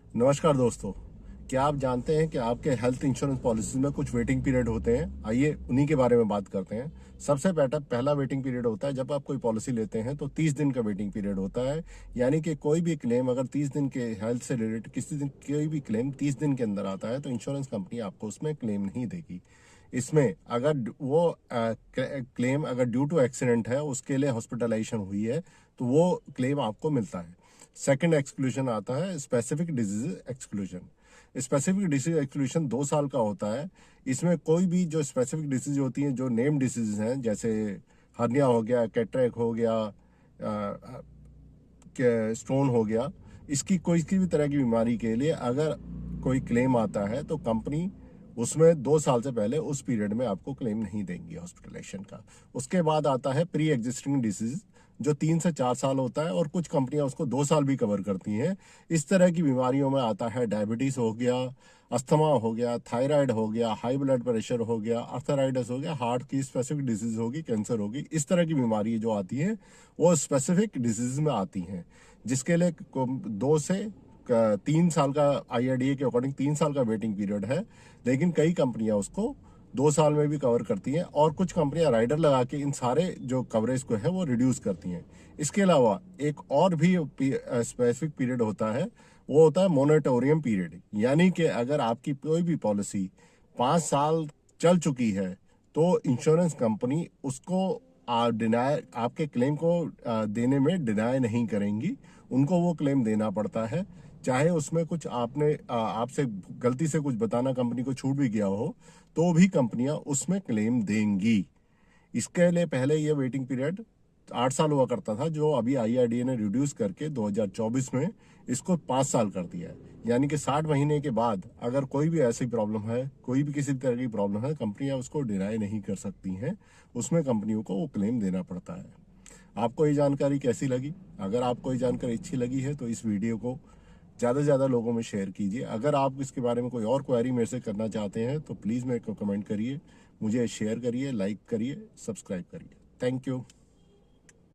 नमस्कार दोस्तों। क्या आप जानते हैं कि आपके हेल्थ इंश्योरेंस पॉलिसी में कुछ वेटिंग पीरियड होते हैं? आइए उन्हीं के बारे में बात करते हैं। सबसे पहला वेटिंग पीरियड होता है जब आप कोई पॉलिसी लेते हैं तो 30 दिन का वेटिंग पीरियड होता है। यानी कि कोई भी क्लेम अगर 30 दिन के हेल्थ से रिलेटेड किसी दिन कोई भी क्लेम 30 दिन के अंदर आता है तो इंश्योरेंस कंपनी आपको उसमें क्लेम नहीं देगी। इसमें अगर वो क्लेम अगर ड्यू टू एक्सीडेंट है, उसके लिए हॉस्पिटलाइजेशन हुई है, तो वो क्लेम आपको मिलता है। सेकंड एक्सक्लूजन आता है specific disease exclusion. Specific disease exclusion 2 साल का होता है। इसमें कोई भी जो स्पेसिफिक डिसीज होती हैं, जो नेम डिसीज हैं, जैसे हर्निया हो गया, कैटरेक हो गया, स्टोन हो गया, इसकी कोई की भी तरह की बीमारी के लिए अगर कोई क्लेम आता है तो कंपनी उसमें 2 साल से पहले उस पीरियड में आपको क्लेम नहीं देंगी हॉस्पिटलाइजेशन का। उसके बाद आता है प्री एग्जिस्टिंग डिसीज, जो 3 से 4 साल होता है और कुछ कंपनियां उसको 2 साल भी कवर करती हैं। इस तरह की बीमारियों में आता है डायबिटीज हो गया, अस्थमा हो गया, थायराइड हो गया, हाई ब्लड प्रेशर हो गया, अर्थराइटिस हो गया, हार्ट की स्पेसिफिक डिजीज होगी, कैंसर होगी। इस तरह की बीमारी जो आती हैं वो स्पेसिफिक डिजीज में आती हैं, जिसके लिए 2 से 3 साल का IRDA के अकॉर्डिंग 3 साल का वेटिंग पीरियड है। लेकिन कई कंपनियां उसको 2 साल में भी कवर करती हैं और कुछ कंपनियां राइडर लगा के इन सारे जो कवरेज को है वो रिड्यूस करती हैं। इसके अलावा एक और भी स्पेसिफिक पीरियड होता है, वो होता है मोनेटोरियम पीरियड। यानी कि अगर आपकी कोई भी पॉलिसी 5 साल चल चुकी है तो इंश्योरेंस कंपनी उसको डिनाय आपके क्लेम को देने में डिनाय नहीं करेंगी। उनको वो क्लेम देना पड़ता है, चाहे उसमें कुछ आपने आपसे गलती से कुछ बताना कंपनी को छूट भी गया हो, तो भी कंपनियां उसमें क्लेम देंगी। इसके लिए पहले ये वेटिंग पीरियड 8 साल हुआ करता था, जो अभी IRDA ने रिड्यूस करके 2024 में इसको 5 साल कर दिया है। यानी कि 60 महीने के बाद अगर कोई भी ऐसी प्रॉब्लम है, कोई भी किसी तरह की प्रॉब्लम है, कंपनियां उसको डिनाई नहीं कर सकती हैं। उसमें कंपनियों को वो क्लेम देना पड़ता है। आपको ये जानकारी कैसी लगी? अगर आपको ये जानकारी अच्छी लगी है तो इस वीडियो को ज़्यादा से ज़्यादा लोगों में शेयर कीजिए। अगर आप इसके बारे में कोई और क्वेरी मेरे से करना चाहते हैं तो प्लीज़ मेरे को कमेंट करिए, मुझे शेयर करिए, लाइक करिए, सब्सक्राइब करिए। Thank you.